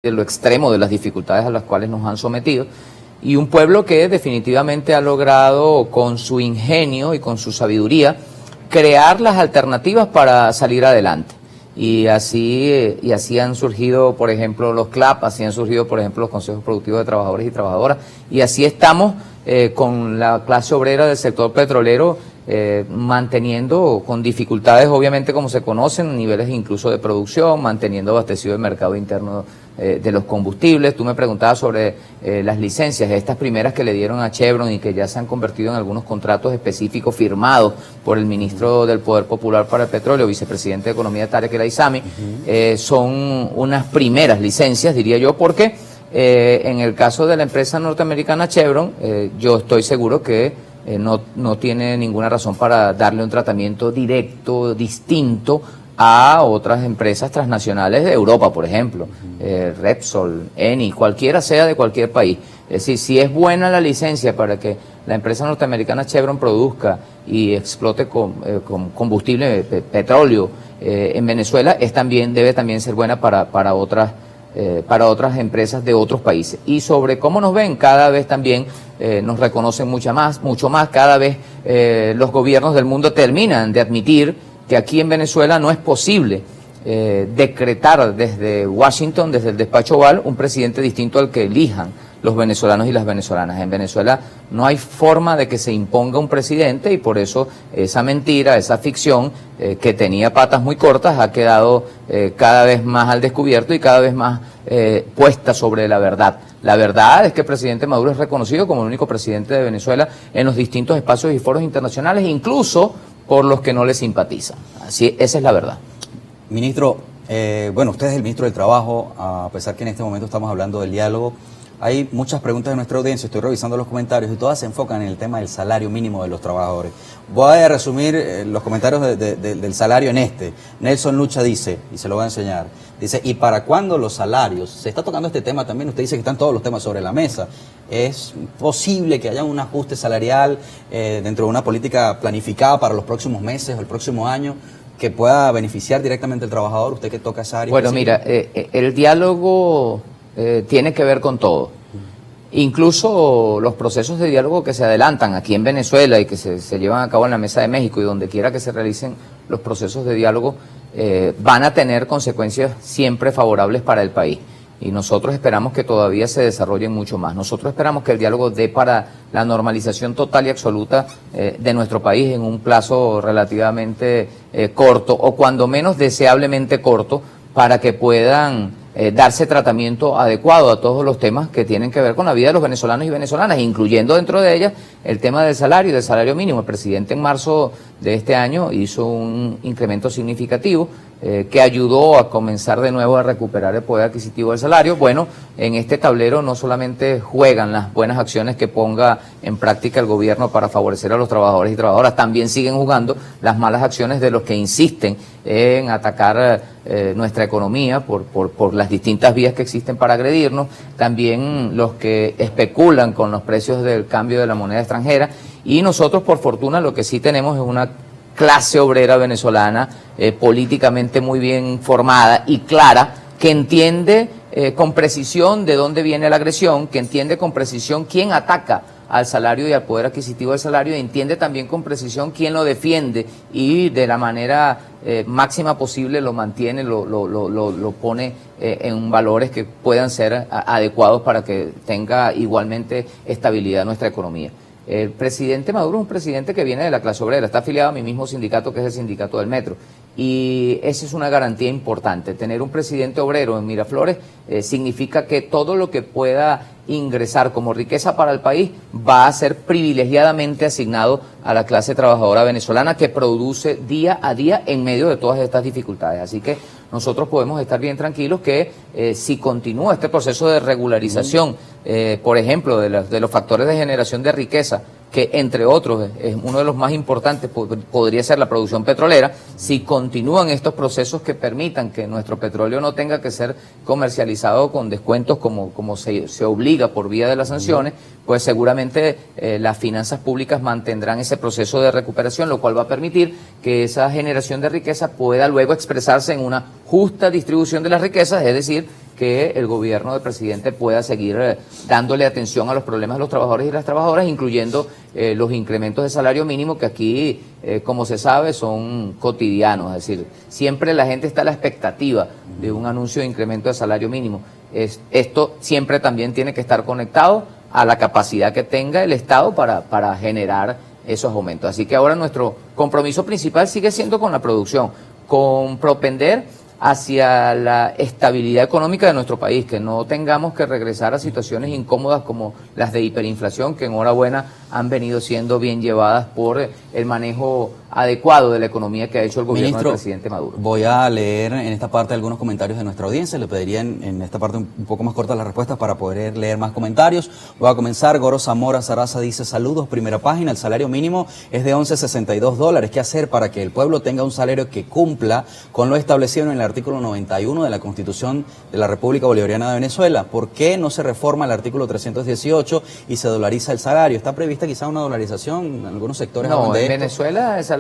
de lo extremo de las dificultades a las cuales nos han sometido, y un pueblo que definitivamente ha logrado con su ingenio y con su sabiduría crear las alternativas para salir adelante. Y así han surgido, por ejemplo, los CLAP, así han surgido, por ejemplo, los consejos productivos de trabajadores y trabajadoras, y así estamos con la clase obrera del sector petrolero manteniendo con dificultades, obviamente, como se conocen, niveles incluso de producción, manteniendo abastecido el mercado interno de los combustibles. Tú me preguntabas sobre las licencias, estas primeras que le dieron a Chevron y que ya se han convertido en algunos contratos específicos firmados por el ministro del Poder Popular para el Petróleo, vicepresidente de Economía Tarek El Aissami, son unas primeras licencias, diría yo, porque en el caso de la empresa norteamericana Chevron, yo estoy seguro que no tiene ninguna razón para darle un tratamiento directo, distinto a otras empresas transnacionales de Europa, por ejemplo, Repsol, Eni, cualquiera sea de cualquier país. Es decir, si es buena la licencia para que la empresa norteamericana Chevron produzca y explote con combustible, petróleo en Venezuela, debe también ser buena para otras empresas de otros países. Y sobre cómo nos ven, cada vez también nos reconocen mucho más, cada vez los gobiernos del mundo terminan de admitir que aquí en Venezuela no es posible decretar desde Washington, desde el despacho Oval, un presidente distinto al que elijan los venezolanos y las venezolanas. En Venezuela no hay forma de que se imponga un presidente, y por eso esa mentira, esa ficción que tenía patas muy cortas ha quedado cada vez más al descubierto y cada vez más puesta sobre la verdad. La verdad es que el presidente Maduro es reconocido como el único presidente de Venezuela en los distintos espacios y foros internacionales, incluso por los que no le simpatizan. Así, esa es la verdad. Ministro, bueno, usted es el ministro del Trabajo, a pesar que en este momento estamos hablando del diálogo. Hay muchas preguntas de nuestra audiencia, estoy revisando los comentarios y todas se enfocan en el tema del salario mínimo de los trabajadores. Voy a resumir los comentarios del salario en este. Nelson Lucha dice, y se lo voy a enseñar, dice, ¿y para cuándo los salarios? Se está tocando este tema también, usted dice que están todos los temas sobre la mesa. ¿Es posible que haya un ajuste salarial dentro de una política planificada para los próximos meses o el próximo año que pueda beneficiar directamente al trabajador? Usted que toca esa área. Bueno, mira, el diálogo tiene que ver con todo. Incluso los procesos de diálogo que se adelantan aquí en Venezuela y que se llevan a cabo en la Mesa de México y donde quiera que se realicen los procesos de diálogo, van a tener consecuencias siempre favorables para el país. Y nosotros esperamos que todavía se desarrollen mucho más. Nosotros esperamos que el diálogo dé para la normalización total y absoluta de nuestro país en un plazo relativamente corto, o cuando menos deseablemente corto, para que puedan darse tratamiento adecuado a todos los temas que tienen que ver con la vida de los venezolanos y venezolanas, incluyendo dentro de ellas el tema del salario mínimo. El presidente en marzo de este año hizo un incremento significativo que ayudó a comenzar de nuevo a recuperar el poder adquisitivo del salario. Bueno, en este tablero no solamente juegan las buenas acciones que ponga en práctica el gobierno para favorecer a los trabajadores y trabajadoras, también siguen jugando las malas acciones de los que insisten en atacar nuestra economía por las distintas vías que existen para agredirnos, también los que especulan con los precios del cambio de la moneda extranjera. Y nosotros, por fortuna, lo que sí tenemos es una clase obrera venezolana políticamente muy bien formada y clara, que entiende con precisión de dónde viene la agresión, que entiende con precisión quién ataca al salario y al poder adquisitivo del salario, y entiende también con precisión quién lo defiende y de la manera máxima posible lo mantiene, lo pone en valores que puedan ser adecuados para que tenga igualmente estabilidad nuestra economía. El presidente Maduro es un presidente que viene de la clase obrera, está afiliado a mi mismo sindicato, que es el sindicato del Metro, y esa es una garantía importante. Tener un presidente obrero en Miraflores significa que todo lo que pueda ingresar como riqueza para el país va a ser privilegiadamente asignado a la clase trabajadora venezolana, que produce día a día en medio de todas estas dificultades. Así que nosotros podemos estar bien tranquilos que si continúa este proceso de regularización, por ejemplo, de los factores de generación de riqueza, que entre otros es uno de los más importantes, podría ser la producción petrolera, si continúan estos procesos que permitan que nuestro petróleo no tenga que ser comercializado con descuentos como se obliga por vía de las sanciones, pues seguramente las finanzas públicas mantendrán ese proceso de recuperación, lo cual va a permitir que esa generación de riqueza pueda luego expresarse en una justa distribución de las riquezas, es decir, que el gobierno del presidente pueda seguir dándole atención a los problemas de los trabajadores y las trabajadoras, incluyendo los incrementos de salario mínimo que aquí, como se sabe, son cotidianos. Es decir, siempre la gente está a la expectativa de un anuncio de incremento de salario mínimo. Esto siempre también tiene que estar conectado a la capacidad que tenga el Estado para generar esos aumentos. Así que ahora nuestro compromiso principal sigue siendo con la producción, con propender hacia la estabilidad económica de nuestro país, que no tengamos que regresar a situaciones incómodas como las de hiperinflación, que enhorabuena han venido siendo bien llevadas por el manejo adecuado de la economía que ha hecho el gobierno del presidente Maduro. Voy a leer en esta parte algunos comentarios de nuestra audiencia. Le pediría en esta parte un poco más cortas las respuestas para poder leer más comentarios. Voy a comenzar. Goro Zamora Zaraza dice: saludos, primera página, el salario mínimo es de $11.62. ¿Qué hacer para que el pueblo tenga un salario que cumpla con lo establecido en el artículo 91 de la Constitución de la República Bolivariana de Venezuela? ¿Por qué no se reforma el artículo 318 y se dolariza el salario? ¿Está prevista quizá una dolarización en algunos sectores? No, en Venezuela el salario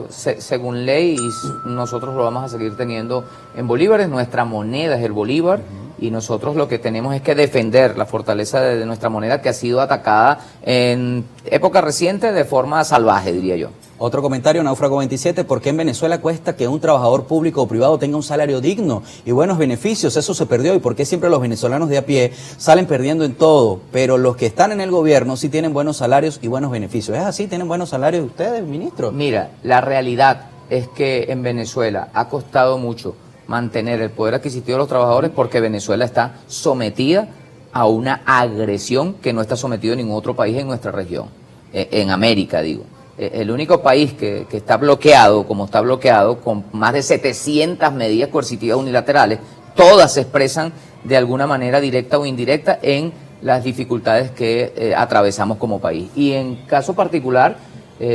según ley, y nosotros lo vamos a seguir teniendo en bolívares. Nuestra moneda es el bolívar, y nosotros lo que tenemos es que defender la fortaleza de nuestra moneda, que ha sido atacada en época reciente de forma salvaje, diría yo. Otro comentario, Náufrago 27, ¿por qué en Venezuela cuesta que un trabajador público o privado tenga un salario digno y buenos beneficios? Eso se perdió. ¿Y por qué siempre los venezolanos de a pie salen perdiendo en todo? Pero los que están en el gobierno sí tienen buenos salarios y buenos beneficios. ¿Es así? ¿Tienen buenos salarios ustedes, ministro? Mira, la realidad es que en Venezuela ha costado mucho mantener el poder adquisitivo de los trabajadores, porque Venezuela está sometida a una agresión que no está sometido ningún otro país en nuestra región, en América, digo. El único país que está bloqueado, como está bloqueado, con más de 700 medidas coercitivas unilaterales, todas se expresan de alguna manera directa o indirecta en las dificultades que atravesamos como país. Y en caso particular,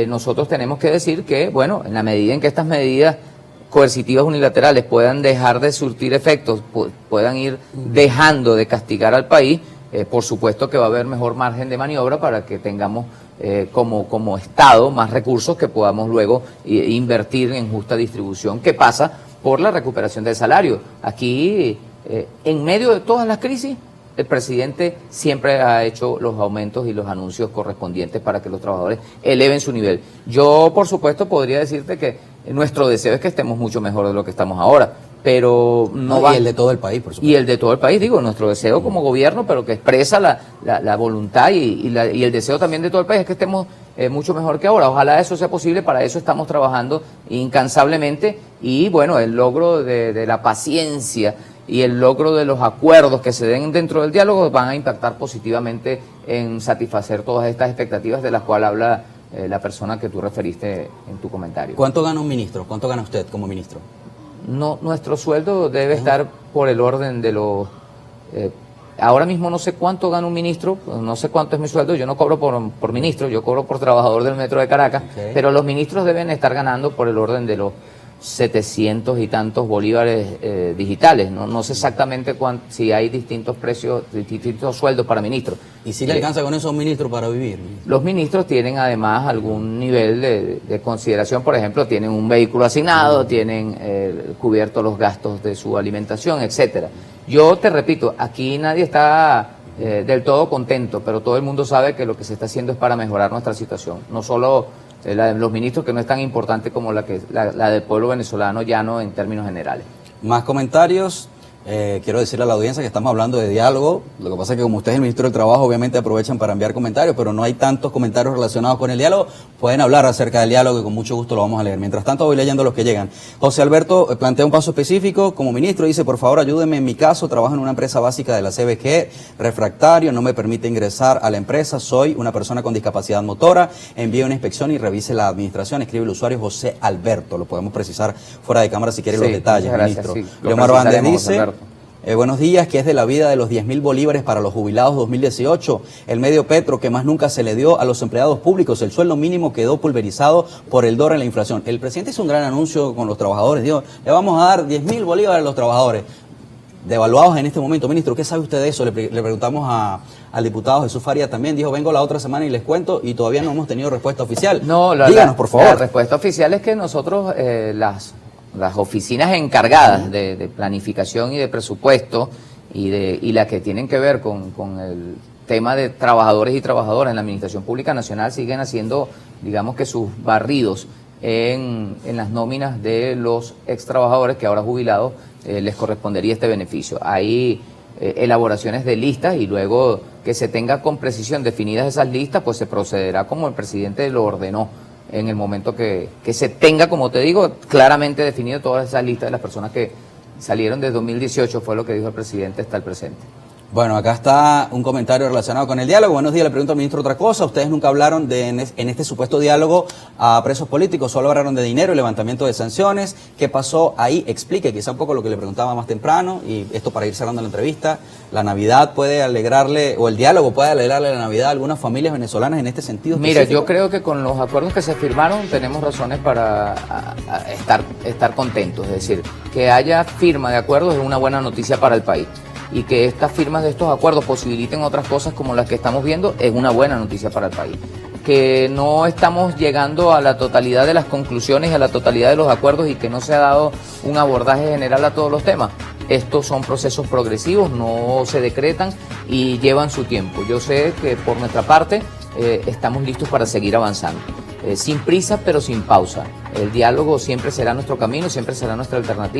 nosotros tenemos que decir que, bueno, en la medida en que estas medidas coercitivas unilaterales puedan dejar de surtir efectos, puedan ir dejando de castigar al país, por supuesto que va a haber mejor margen de maniobra para que tengamos como Estado más recursos que podamos luego invertir en justa distribución, que pasa por la recuperación del salario. Aquí, en medio de todas las crisis, el presidente siempre ha hecho los aumentos y los anuncios correspondientes para que los trabajadores eleven su nivel. Yo, por supuesto, podría decirte que nuestro deseo es que estemos mucho mejor de lo que estamos ahora, pero no va. Y el de todo el país, por supuesto. Y el de todo el país, digo, nuestro deseo como gobierno, pero que expresa la voluntad y el deseo también de todo el país es que estemos mucho mejor que ahora. Ojalá eso sea posible, para eso estamos trabajando incansablemente, y bueno, el logro de la paciencia y el logro de los acuerdos que se den dentro del diálogo van a impactar positivamente en satisfacer todas estas expectativas de las cuales habla la persona que tú referiste en tu comentario. ¿Cuánto gana un ministro? ¿Cuánto gana usted como ministro? No, nuestro sueldo debe estar por el orden de los... ahora mismo no sé cuánto gana un ministro, no sé cuánto es mi sueldo, yo no cobro por ministro, yo cobro por trabajador del Metro de Caracas, pero los ministros deben estar ganando por el orden de los 700 y tantos bolívares digitales. No sé exactamente si hay distintos precios, distintos sueldos para ministros. ¿Y si le alcanza con eso a un ministro para vivir? Los ministros tienen además algún nivel de consideración. Por ejemplo, tienen un vehículo asignado, tienen cubiertos los gastos de su alimentación, etcétera. Yo te repito, aquí nadie está del todo contento, pero todo el mundo sabe que lo que se está haciendo es para mejorar nuestra situación. No solo la de los ministros, que no es tan importante como la del pueblo venezolano llano en términos generales. Más comentarios. Quiero decirle a la audiencia que estamos hablando de diálogo. Lo que pasa es que como usted es el ministro del Trabajo, obviamente aprovechan para enviar comentarios, pero no hay tantos comentarios relacionados con el diálogo. Pueden hablar acerca del diálogo y con mucho gusto lo vamos a leer. Mientras tanto voy leyendo los que llegan. José Alberto plantea un paso específico como ministro. Dice: por favor, ayúdeme en mi caso. Trabajo en una empresa básica de la CBG, refractario, no me permite ingresar a la empresa. Soy una persona con discapacidad motora. Envíe una inspección y revise la administración. Escribe el usuario José Alberto. Lo podemos precisar fuera de cámara si quiere los detalles, ministro. Sí, Leomar Vázquez dice: buenos días, que es de la vida de los 10.000 bolívares para los jubilados 2018. El medio petro que más nunca se le dio a los empleados públicos. El sueldo mínimo quedó pulverizado por el dólar en la inflación. El presidente hizo un gran anuncio con los trabajadores. Dijo: le vamos a dar 10.000 bolívares a los trabajadores. Devaluados en este momento. Ministro, ¿qué sabe usted de eso? Le preguntamos al diputado Jesús Faría también. Dijo: vengo la otra semana y les cuento, y todavía no hemos tenido respuesta oficial. No, díganos, por favor. La respuesta oficial es que nosotros, las oficinas encargadas de planificación y de presupuesto y las que tienen que ver con el tema de trabajadores y trabajadoras en la Administración Pública Nacional siguen haciendo, digamos que sus barridos en las nóminas de los ex trabajadores que ahora jubilados les correspondería este beneficio. Hay elaboraciones de listas y luego que se tenga con precisión definidas esas listas, pues se procederá como el presidente lo ordenó en el momento que se tenga, como te digo, claramente definido todas esas listas de las personas que salieron de 2018, fue lo que dijo el presidente hasta el presente. Bueno, acá está un comentario relacionado con el diálogo. Buenos días, le pregunto al ministro otra cosa. Ustedes nunca hablaron en este supuesto diálogo a presos políticos, solo hablaron de dinero y levantamiento de sanciones. ¿Qué pasó ahí? Explique quizá un poco lo que le preguntaba más temprano, y esto para ir cerrando la entrevista. ¿La Navidad puede alegrarle, o el diálogo puede alegrarle la Navidad a algunas familias venezolanas en este sentido Mira, específico? yo creo que con los acuerdos que se firmaron tenemos razones para estar contentos. Es decir, que haya firma de acuerdos es una buena noticia para el país. Y que estas firmas de estos acuerdos posibiliten otras cosas como las que estamos viendo es una buena noticia para el país. Que no estamos llegando a la totalidad de las conclusiones y a la totalidad de los acuerdos y que no se ha dado un abordaje general a todos los temas. Estos son procesos progresivos, no se decretan y llevan su tiempo. Yo sé que por nuestra parte estamos listos para seguir avanzando. Sin prisa pero sin pausa. El diálogo siempre será nuestro camino, siempre será nuestra alternativa.